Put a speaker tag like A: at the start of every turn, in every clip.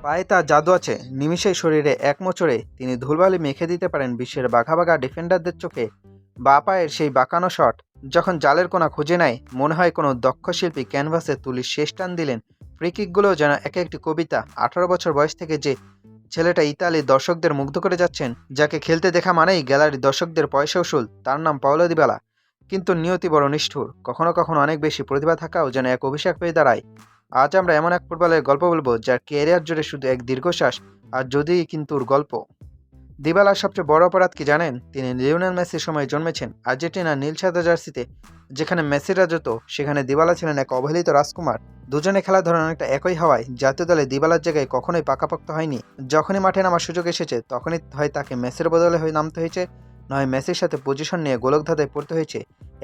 A: পায়ে তার জাদু আছে, নিমিষেই শরীরে এক মোচড়ে তিনি ধুলবালি মেখে দিতে পারেন বিশ্বের বাঘা বাঘা ডিফেন্ডারদের চোখে। বা পায়ের সেই বাঁকানো শট যখন জালের কোনা খুঁজে নেয়, মনে হয় কোনো দক্ষ শিল্পী ক্যানভাসে তুলি শেষ টান দিলেন। ফ্রিকিকগুলো যেন এক একটি কবিতা। 18 বছর বয়স থেকে যে ছেলেটা ইতালির দর্শকদের মুগ্ধ করে যাচ্ছেন, যাকে খেলতে দেখা মানেই গ্যালারির দর্শকদের পয়সা উসুল, তার নাম পাওলো দিবালা। কিন্তু নিয়তি বড় নিষ্ঠুর, কখনো কখনো অনেক বেশি প্রতিভা থাকাও যেন এক অভিশাপ হয়ে দাঁড়ায়। আজ আমরা এমন এক ফুটবলের গল্প বলবো যার ক্যারিয়ার জুড়ে শুধু এক দীর্ঘশ্বাস আর যদি কিন্তুর গল্প। দিবালার সবচেয়ে বড় অপরাধ কি জানেন? তিনি লিওনেল মেসির সময় জন্মেছেন আর্জেন্টিনার নীল সাদা জার্সিতে। যেখানে মেসি রাজত্ব, সেখানে দিবালা ছিলেন এক অবহেলিত রাজকুমার। দুজনে খেলার ধরন অনেকটা একই হওয়ায় জাতীয় দলে দিবালার জায়গায় কখনোই পাকাপোক্ত হয়নি। যখনই মাঠে নামার সুযোগ এসেছে, তখনই হয় তাকে মেসির বদলে হয়ে নামতে হয়েছে, নয় মেসির সাথে পজিশন নিয়ে গোলকধাঁধায় পড়তে হয়েছে।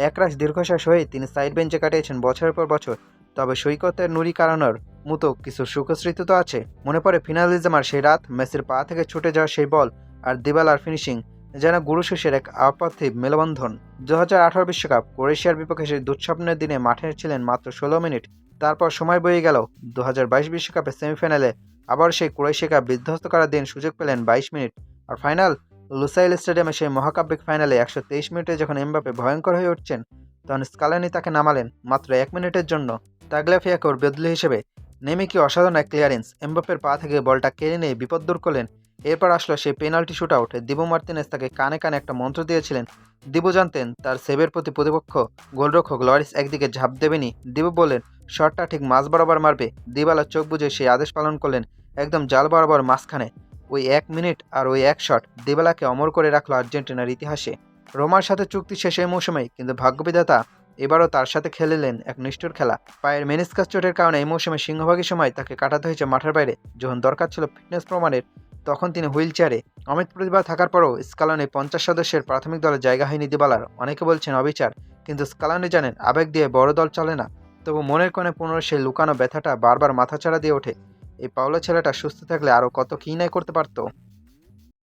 A: একরাশ দীর্ঘশ্বাস হয়ে তিনি সাইড বেঞ্চে কাটিয়েছেন বছরের পর বছর। তবে সৈকতের নুরি কারানোর মতো কিছু সুখস্মৃতি তো আছে। মনে পড়ে ফিনালিজমার সেই রাত, মেসির পা থেকে ছুটে যাওয়া সেই বল আর দিবালার ফিনিশিং যেন গুরু শিষ্যের এক অপার্থিব মেলবন্ধন। 2018 বিশ্বকাপ ক্রোয়েশিয়ার বিপক্ষে সেই দুঃস্বপ্নের দিনে মাঠে ছিলেন মাত্র 16 মিনিট। তারপর সময় বয়ে গেল 2022 বিশ্বকাপের সেমিফাইনালে। আবার সেই ক্রোয়েশিয়াকে বিধ্বস্ত করার দিন সুযোগ পেলেন 22 মিনিট। আর ফাইনাল লুসাইল স্টেডিয়ামে সেই মহাকাব্যিক ফাইনালে 123 মিনিটে যখন এমবাপে ভয়ঙ্কর হয়ে উঠছেন, তখন স্কালানি তাকে নামালেন মাত্র 1 মিনিটের জন্য তাগলাফিয়াকে ওর বদলি হিসেবে। নেমে কি অসাধারণ এক ক্লিয়ারেন্স! এমবাপ্পের পা থেকে বলটা কেড়ে নিয়ে বিপদ দূর করলেন। এরপর আসলো সেই penalty shoot out. Dibu Martinez তাকে কানে কানে একটা মন্ত্র দিয়েছিলেন। দিবু জানতেন তার সেভের প্রতি প্রতিপক্ষ গোলরক্ষক লরিস একদিকে ঝাঁপ দেবেনি। দিবু বললেন শটটা ঠিক মাঝ বরাবর মারবে। দিবালা চোখ বুজে সেই আদেশ পালন করলেন, একদম জাল বরাবর মাঝখানে। ওই 1 মিনিট আর ওই এক শট দিবালাকে অমর করে রাখলো আর্জেন্টিনার ইতিহাসে। রোমার সাথে চুক্তি শেষ এই মৌসুমেই, কিন্তু ভাগ্যবিধাতা এবারও তার সাথে খেলেলেন এক নিষ্ঠুর খেলা। পায়ের মেনিসকাস চোটের কারণে এই মৌসুমে সিংহভাগী সময় তাকে কাটাতে হয়েছে মাঠের বাইরে। যখন দরকার ছিল ফিটনেস প্রমাণের, তখন তিনি হুইল চেয়ারে। অমিত প্রতিভা থাকার পরও স্কালানি 50 সদস্যের প্রাথমিক দলে জায়গা হয়নি দিবালার। অনেকে বলছেন অবিচার, কিন্তু স্কালানি জানেন আবেগ দিয়ে বড় দল চলে না। তবু মনের কোণে পুনর সেই লুকানো ব্যথাটা বারবার মাথাচাড়া দিয়ে ওঠে। এই পাওলো ছেলেটা সুস্থ থাকলে আরও কত কী নাই করতে পারতো।